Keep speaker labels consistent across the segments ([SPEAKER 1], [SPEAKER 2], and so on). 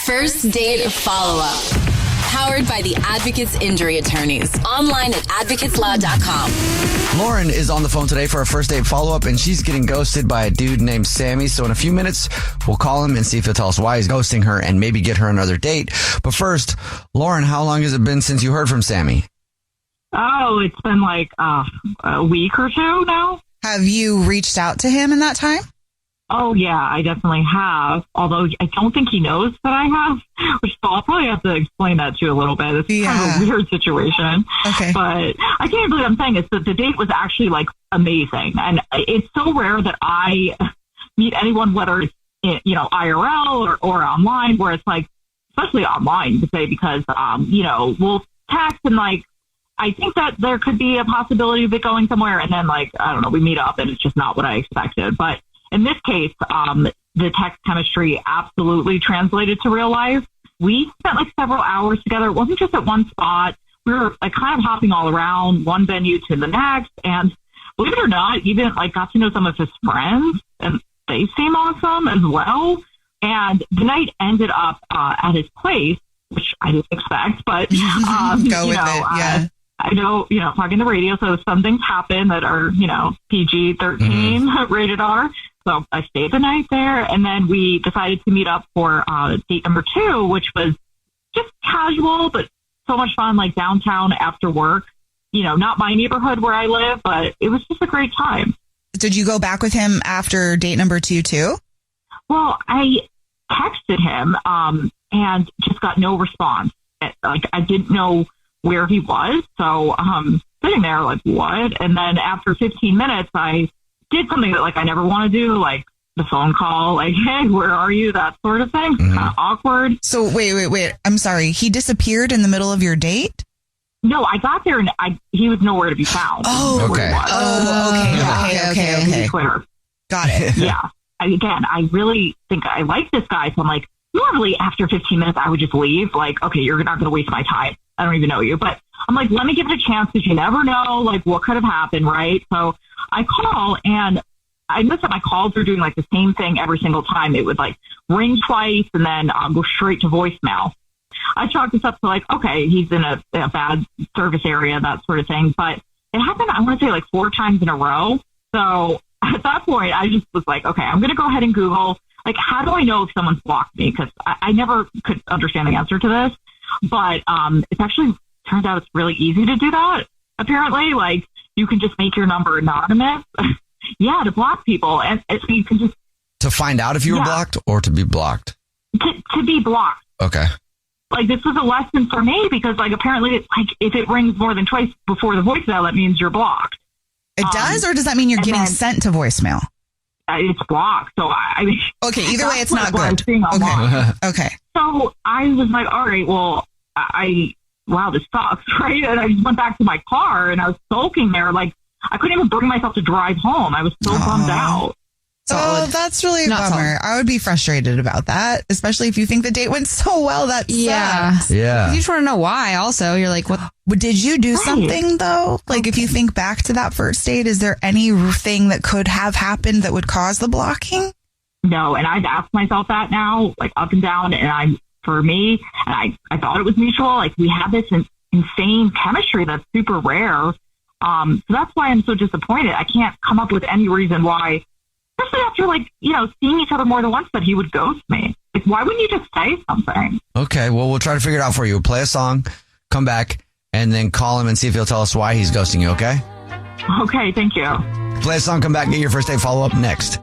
[SPEAKER 1] First Date Follow-Up. Powered by the Advocates Injury Attorneys. Online at advocateslaw.com.
[SPEAKER 2] Lauren is on the phone today for a first date follow-up, and she's getting ghosted by a dude named Sammy. So in a few minutes, we'll call him and see if he'll tell us why he's ghosting her and maybe get her another date. But first, Lauren, how long has it been since you heard from Sammy?
[SPEAKER 3] Oh, it's been like a week or two now.
[SPEAKER 4] Have you reached out to him in that time?
[SPEAKER 3] Oh, yeah, I definitely have. Although I don't think he knows that I have, which I'll probably have to explain that to you a little bit. It's kind of a weird situation.
[SPEAKER 4] Okay.
[SPEAKER 3] But I can't believe I'm saying is that the date was actually like amazing. And it's so rare that I meet anyone, whether it's, IRL or online, where it's like, especially online, to say, because, we'll text and like, I think that there could be a possibility of it going somewhere. And then like, I don't know, we meet up and it's just not what I expected. But in this case, the text chemistry absolutely translated to real life. We spent like several hours together. It wasn't just at one spot. We were like kind of hopping all around one venue to the next. And believe it or not, even like got to know some of his friends, and they seem awesome as well. And the night ended up at his place, which I didn't expect, but
[SPEAKER 4] go with it. Yeah.
[SPEAKER 3] I know, talking the radio, so some things happen that are, PG-13 rated R. So I stayed the night there, and then we decided to meet up for date number 2, which was just casual, but so much fun, like downtown after work. Not my neighborhood where I live, but it was just a great time.
[SPEAKER 4] Did you go back with him after date number 2 too?
[SPEAKER 3] Well, I texted him and just got no response. Like, I didn't know where he was, so sitting there like, what? And then after 15 minutes, I did something that like I never want to do, like the phone call, like, hey, where are you? That sort of thing. Kind of awkward.
[SPEAKER 4] So wait. I'm sorry. He disappeared in the middle of your date?
[SPEAKER 3] No, I got there and he was nowhere to be found.
[SPEAKER 4] Oh,
[SPEAKER 2] okay.
[SPEAKER 4] Okay.
[SPEAKER 3] To be clear.
[SPEAKER 4] Got it.
[SPEAKER 3] Yeah. I really think I like this guy. So I'm like, normally after 15 minutes, I would just leave. Like, okay, you're not going to waste my time. I don't even know you. But I'm like, let me give it a chance because you never know, like, what could have happened, right? So I call, and I noticed that my calls were doing, like, the same thing every single time. It would, like, ring twice and then go straight to voicemail. I chalked this up to, like, okay, he's in a bad service area, that sort of thing. But it happened, I want to say, like, 4 times in a row. So at that point, I just was like, okay, I'm going to go ahead and Google, like, how do I know if someone's blocked me? Because I never could understand the answer to this. But it's actually turns out it's really easy to do that. Apparently, like, you can just make your number anonymous. Yeah, to block people. And so you can just...
[SPEAKER 2] To find out if you were blocked or to be blocked?
[SPEAKER 3] To be blocked.
[SPEAKER 2] Okay.
[SPEAKER 3] Like, this was a lesson for me because, like, apparently, it's like, if it rings more than twice before the voicemail, that means you're blocked.
[SPEAKER 4] It does? Or does that mean you're getting sent to voicemail?
[SPEAKER 3] It's blocked. So, I mean...
[SPEAKER 4] Okay, either way, it's not good. Okay.
[SPEAKER 3] So, I was like, all right, well, wow, this sucks, right? And I just went back to my car and I was sulking there. Like, I couldn't even bring myself to drive home. I was so bummed out.
[SPEAKER 4] Oh, that's really a bummer. I would be frustrated about that, especially if you think the date went so well. That sucks.
[SPEAKER 2] Yeah.
[SPEAKER 5] You just want to know why. Also, you're like, what?
[SPEAKER 4] Did you do something though? Like, if you think back to that first date, is there anything that could have happened that would cause the blocking?
[SPEAKER 3] No, and I've asked myself that now, like up and down, and for me, and I thought it was mutual. Like, we have this insane chemistry that's super rare. So that's why I'm so disappointed. I can't come up with any reason why, especially after, like, seeing each other more than once, that he would ghost me. Like, why wouldn't you just say something?
[SPEAKER 2] Okay, well, we'll try to figure it out for you. We'll play a song, come back, and then call him and see if he'll tell us why he's ghosting you, okay?
[SPEAKER 3] Okay, thank you.
[SPEAKER 2] Play a song, come back, get your first date follow-up next.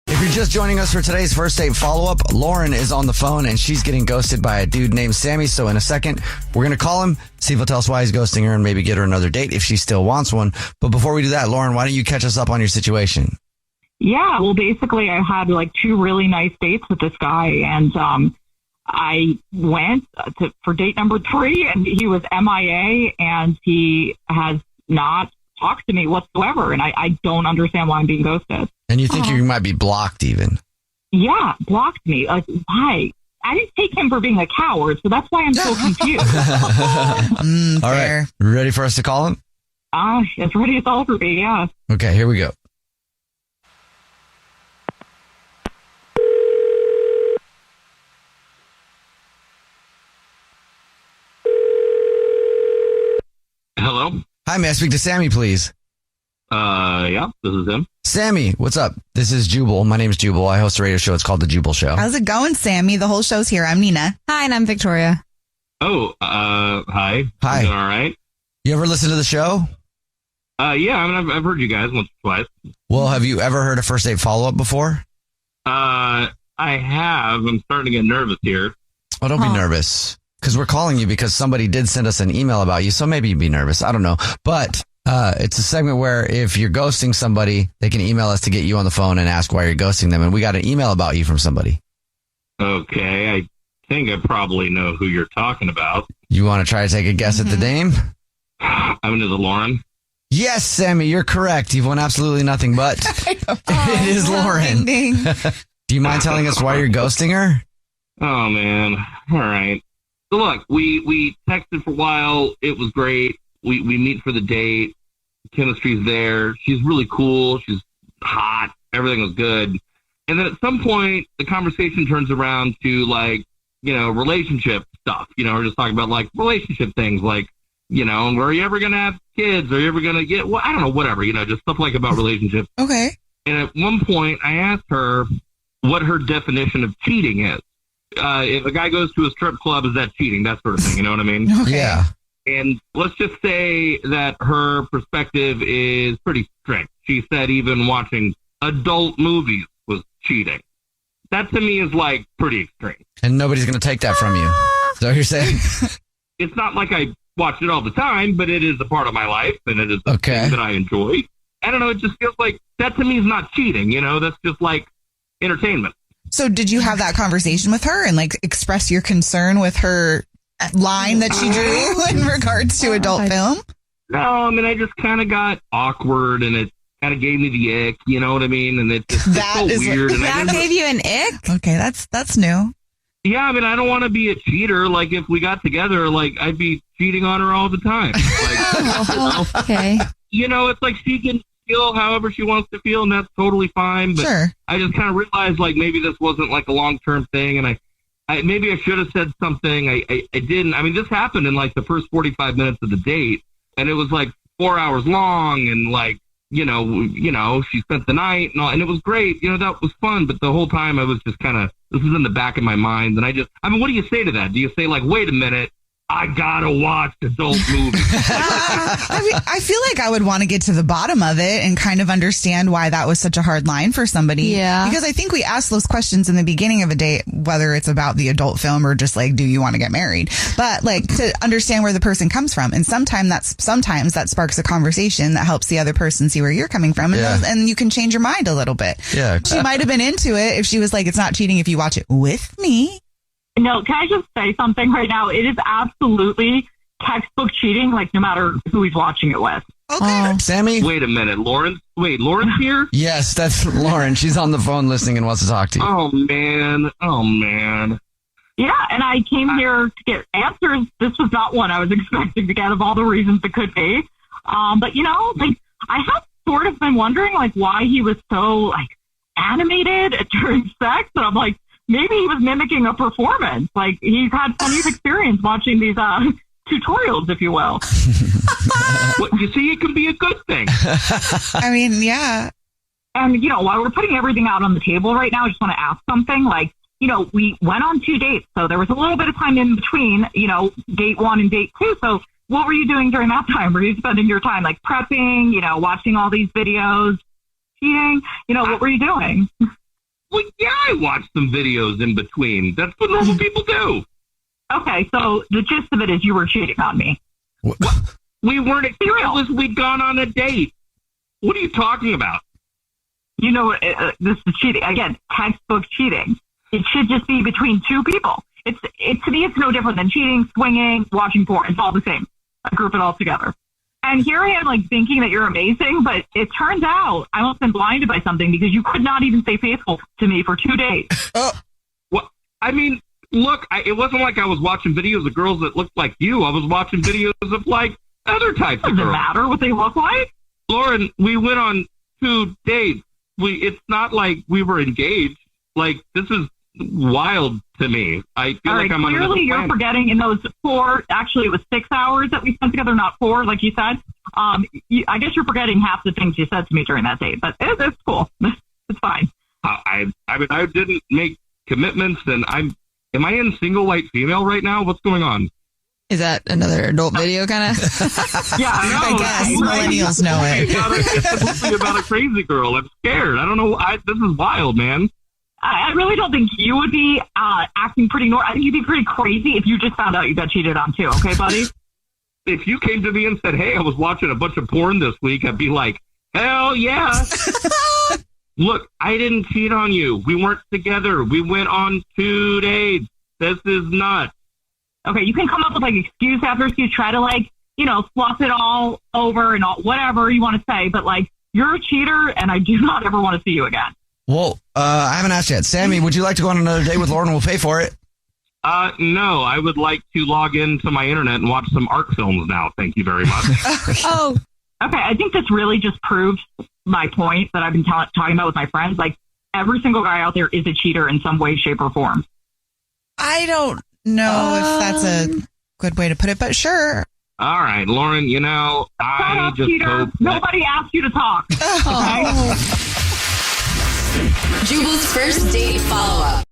[SPEAKER 2] If you're just joining us for today's first date follow-up, Lauren is on the phone and she's getting ghosted by a dude named Sammy. So in a second, we're going to call him, see if he'll tell us why he's ghosting her and maybe get her another date if she still wants one. But before we do that, Lauren, why don't you catch us up on your situation?
[SPEAKER 3] Yeah, well, basically, I had like 2 really nice dates with this guy, and I went for date number 3, and he was MIA, and he has not talked to me whatsoever, and I don't understand why I'm being ghosted.
[SPEAKER 2] And you think you might be blocked even?
[SPEAKER 3] Yeah, blocked me. Like, why? I didn't take him for being a coward, so that's why I'm so confused.
[SPEAKER 2] All right, ready for us to call him?
[SPEAKER 3] It's ready as all for me, yeah.
[SPEAKER 2] Okay, here we go.
[SPEAKER 6] Hello?
[SPEAKER 2] Hi, may I speak to Sammy, please?
[SPEAKER 6] Yeah, this is him.
[SPEAKER 2] Sammy, what's up? This is Jubal. My name's Jubal. I host a radio show. It's called The Jubal Show.
[SPEAKER 4] How's it going, Sammy? The whole show's here. I'm Nina.
[SPEAKER 5] Hi, and I'm Victoria.
[SPEAKER 6] Oh, hi.
[SPEAKER 2] Hi.
[SPEAKER 6] You doing all right?
[SPEAKER 2] You ever listen to the show?
[SPEAKER 6] Yeah, I mean, I've heard you guys once or twice.
[SPEAKER 2] Well, have you ever heard a first date follow-up before?
[SPEAKER 6] I have. I'm starting to get nervous here.
[SPEAKER 2] Oh, don't be nervous. Because we're calling you because somebody did send us an email about you, so maybe you'd be nervous. I don't know. But it's a segment where if you're ghosting somebody, they can email us to get you on the phone and ask why you're ghosting them. And we got an email about you from somebody.
[SPEAKER 6] Okay, I think I probably know who you're talking about.
[SPEAKER 2] You want to try to take a guess at the name?
[SPEAKER 6] I'm into the Lauren.
[SPEAKER 2] Yes, Sammy, you're correct. You've won absolutely nothing but. It is Lauren. Do you mind telling us why you're ghosting her?
[SPEAKER 6] Oh, man. All right. So, look, we texted for a while. It was great. We meet for the date. Chemistry's there. She's really cool. She's hot. Everything was good. And then at some point, the conversation turns around to, like, relationship stuff. We're just talking about, like, relationship things, like, are you ever going to have kids? Are you ever going to get, I don't know, whatever, just stuff like about relationships.
[SPEAKER 4] Okay.
[SPEAKER 6] And at one point, I asked her what her definition of cheating is. If a guy goes to a strip club, is that cheating? That sort of thing. You know what I mean?
[SPEAKER 4] Okay.
[SPEAKER 2] Yeah.
[SPEAKER 6] And let's just say that her perspective is pretty strict. She said even watching adult movies was cheating. That to me is like pretty extreme.
[SPEAKER 2] And nobody's going to take that from you. Is that what you're saying?
[SPEAKER 6] It's not like I watch it all the time, but it is a part of my life, and it is a thing that I enjoy. I don't know. It just feels like that to me is not cheating. That's just like entertainment.
[SPEAKER 4] So did you have that conversation with her and like express your concern with her line that she drew in regards to adult film?
[SPEAKER 6] No, I mean, I just kind of got awkward and it kind of gave me the ick, you know what I mean? And it's so weird. And
[SPEAKER 5] that gave you an ick?
[SPEAKER 4] Okay, that's new.
[SPEAKER 6] Yeah, I mean, I don't want to be a cheater. Like, if we got together, like, I'd be cheating on her all the time. Like,
[SPEAKER 5] okay.
[SPEAKER 6] It's like she can feel however she wants to feel, and that's totally fine. But
[SPEAKER 4] sure.
[SPEAKER 6] I just kind of realized, like, maybe this wasn't, like, a long-term thing, and I maybe I should have said something. I didn't. I mean, this happened in, like, the first 45 minutes of the date, and it was, like, 4 hours long, and, like, she spent the night, and all, and it was great. That was fun, but the whole time I was just kind of, this was in the back of my mind, and I mean, what do you say to that? Do you say, like, wait a minute, I gotta watch adult movies?
[SPEAKER 4] I feel like I would want to get to the bottom of it and kind of understand why that was such a hard line for somebody.
[SPEAKER 5] Yeah.
[SPEAKER 4] Because I think we ask those questions in the beginning of a date, whether it's about the adult film or just like, do you want to get married? But like to understand where the person comes from. And sometimes that sparks a conversation that helps the other person see where you're coming from. And, and you can change your mind a little bit.
[SPEAKER 2] Yeah.
[SPEAKER 4] She might have been into it if she was like, it's not cheating if you watch it with me.
[SPEAKER 3] No, can I just say something right now? It is absolutely textbook cheating, like no matter who he's watching it with.
[SPEAKER 4] Okay.
[SPEAKER 2] Sammy?
[SPEAKER 6] Wait a minute, Lauren? Wait, Lauren's here?
[SPEAKER 2] Yes, that's Lauren. She's on the phone listening and wants to talk to you.
[SPEAKER 6] Oh, man.
[SPEAKER 3] Yeah, and I came here to get answers. This was not one I was expecting to get of all the reasons it could be. But, like, I have sort of been wondering, like, why he was so, like, animated during sex. And I'm like, maybe he was mimicking a performance. Like, he's had plenty of experience watching these tutorials, if you will.
[SPEAKER 6] Well, you see, it can be a good thing.
[SPEAKER 4] I mean, yeah.
[SPEAKER 3] And, while we're putting everything out on the table right now, I just want to ask something. Like, we went on 2 dates, so there was a little bit of time in between, date 1 and date 2. So what were you doing during that time? Were you spending your time, like, prepping, watching all these videos, cheating? What were you doing?
[SPEAKER 6] Well, yeah, I watched some videos in between. That's what normal people do.
[SPEAKER 3] Okay, so the gist of it is you were cheating on me.
[SPEAKER 6] What? We weren't. We'd gone on a date. What are you talking about?
[SPEAKER 3] This is cheating. Again, textbook cheating. It should just be between two people. To me, it's no different than cheating, swinging, watching porn. It's all the same. I group it all together. And here I am, like, thinking that you're amazing, but it turns out I must have been blinded by something because you could not even stay faithful to me for 2 days.
[SPEAKER 6] Well, I mean, look, it wasn't like I was watching videos of girls that looked like you. I was watching videos of, like, other types of girls.
[SPEAKER 3] Does it matter what they look like?
[SPEAKER 6] Lauren, we went on 2 dates. It's not like we were engaged. Like, this is wild to me. I feel
[SPEAKER 3] All
[SPEAKER 6] like
[SPEAKER 3] right,
[SPEAKER 6] I'm on another
[SPEAKER 3] clearly you're
[SPEAKER 6] planet.
[SPEAKER 3] forgetting in those 4, actually it was 6 hours that we spent together, not 4, like you said. I guess you're forgetting half the things you said to me during that date, but it's cool. It's fine.
[SPEAKER 6] I mean, I didn't make commitments, and am I in single white female right now? What's going on?
[SPEAKER 5] Is that another adult video kind of?
[SPEAKER 3] Yeah,
[SPEAKER 4] I guess millennials know it.
[SPEAKER 6] It's mostly about a crazy girl. I'm scared. I don't know. This is wild, man.
[SPEAKER 3] I really don't think you would be acting pretty normal. I think you'd be pretty crazy if you just found out you got cheated on too. Okay, buddy?
[SPEAKER 6] If you came to me and said, hey, I was watching a bunch of porn this week, I'd be like, hell yeah. Look, I didn't cheat on you. We weren't together. We went on 2 dates. This is nuts.
[SPEAKER 3] Okay, you can come up with like excuse after excuse, try to like, fluff it all over and all, whatever you want to say, but like, you're a cheater and I do not ever want to see you again.
[SPEAKER 2] Well, I haven't asked yet. Sammy, would you like to go on another date with Lauren? We'll pay for it.
[SPEAKER 6] No, I would like to log into my internet and watch some art films now. Thank you very much.
[SPEAKER 5] Oh,
[SPEAKER 3] okay. I think this really just proves my point that I've been talking about with my friends. Like, every single guy out there is a cheater in some way, shape, or form.
[SPEAKER 4] I don't know if that's a good way to put it, but sure.
[SPEAKER 6] All right, Lauren,
[SPEAKER 3] Shut
[SPEAKER 6] I
[SPEAKER 3] up,
[SPEAKER 6] just
[SPEAKER 3] cheater.
[SPEAKER 6] hope that...
[SPEAKER 3] Nobody asked you to talk.
[SPEAKER 1] Jubal's first date follow-up.